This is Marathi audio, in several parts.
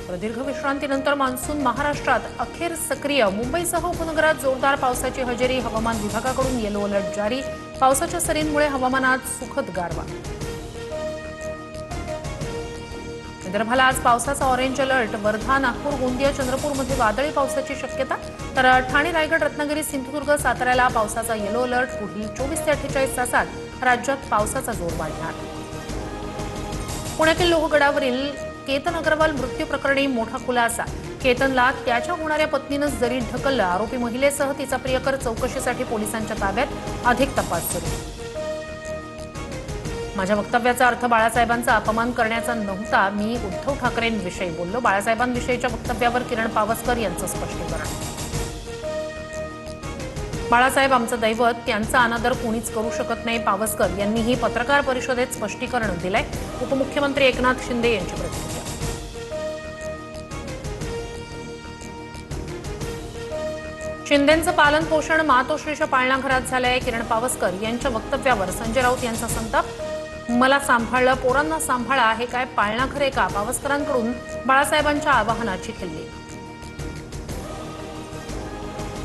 प्रदीर्घ विश्रांतीनंतर मान्सून महाराष्ट्रात अखेर सक्रिय. मुंबईसह उपनगरात जोरदार पावसाची हजेरी. हवामान विभागाकडून येलो अलर्ट जारी. पावसाच्या सरींमुळे हवामानात सुखद गारवा. विदर्भाला आज पावसाचा ऑरेंज अलर्ट. वर्धा, नागपूर, गोंदिया, चंद्रपूरमध्ये वादळी पावसाची शक्यता. तर ठाणे, रायगड, रत्नागिरी, सिंधुदुर्ग, साताऱ्याला पावसाचा येलो अलर्ट. पुढील 24 ते 48 तासात राज्यात पावसाचा जोर वाढणार. पुण्यातील लोहगडावरील केतन अग्रवाल मृत्यू प्रकरणी मोठा खुलासा. केतनला त्याच्या होणाऱ्या पत्नीनं जरीत ढकललं. आरोपी महिलेसह तिचा प्रियकर चौकशीसाठी पोलिसांच्या ताब्यात. अधिक तपास सुरू. माझ्या वक्तव्याचा अर्थ बाळासाहेबांचा अपमान करण्याचा नव्हता. मी उद्धव ठाकरेंविषयी बोललो. बाळासाहेबांविषयीच्या वक्तव्यावर किरण पावसकर यांचं स्पष्टीकरण. बाळासाहेब आमचं दैवत, त्यांचा अनादर कोणीच करू शकत नाही. पावसकर यांनीही पत्रकार परिषदेत स्पष्टीकरण दिलंय. उपमुख्यमंत्री एकनाथ शिंदे यांची प्रतिक्रिया. शिंदेंचं पालन पोषण मातोश्रीच्या पाळणाघरात झालंय. किरण पावसकर यांच्या वक्तव्यावर संजय राऊत यांचा संताप. मला सांभाळलं, पोरांना सांभाळा, हे काय पाळणाघर आहे का? पावसकरांकडून बाळासाहेबांच्या आवाहनाची खिल्ली.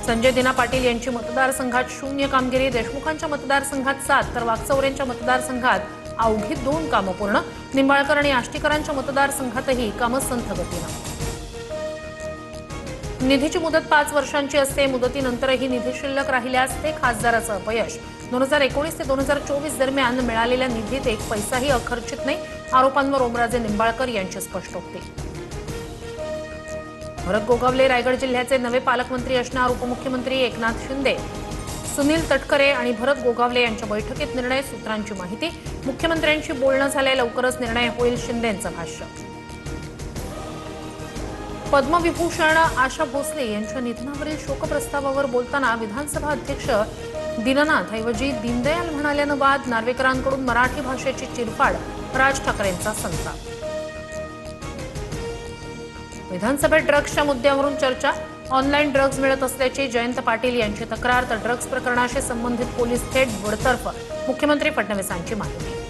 संजय दिना पाटील यांची मतदारसंघात 0 कामगिरी. देशमुखांच्या मतदारसंघात 7 तर वाकचौरेंच्या मतदारसंघात अवघी 2 कामं पूर्ण. निंबाळकर आणि आष्टीकरांच्या मतदारसंघातही कामं संथ गतीनं. निधीची मुदत 5 वर्षांची असते. मुदतीनंतरही निधी शिल्लक राहिल्यास ते खासदाराचं अपयश. 2019 ते 2024 दरम्यान मिळालेल्या निधीत एक पैसाही अखर्चित नाही. आरोपांवर ओमराजे निंबाळकर यांची स्पष्टोक्ती. भरत गोगावले रायगड जिल्ह्याचे नवे पालकमंत्री असणार. उपमुख्यमंत्री एकनाथ शिंदे, सुनील तटकरे आणि भरत गोगावले यांच्या बैठकीत निर्णय. सूत्रांची माहिती. मुख्यमंत्र्यांशी बोलणं झालंय. लवकरच निर्णय होईल. शिंदेंचं भाष्य. पद्मविभूषण आशा भोसले यांच्या निधनावरील शोकप्रस्तावावर बोलताना विधानसभा अध्यक्ष दीनानाथ ऐवजी दीनदयाल म्हणाल्यानं वाद. नार्वेकरांकडून मराठी भाषेची चिरफाड. राज ठाकरेंचा संताप. विधानसभेत ड्रग्सच्या मुद्द्यावरून चर्चा. ऑनलाईन ड्रग्ज मिळत असल्याची जयंत पाटील यांची तक्रार. तर ड्रग्ज प्रकरणाशी संबंधित पोलीस थेट बडतर्फ. मुख्यमंत्री फडणवीसांची माहिती.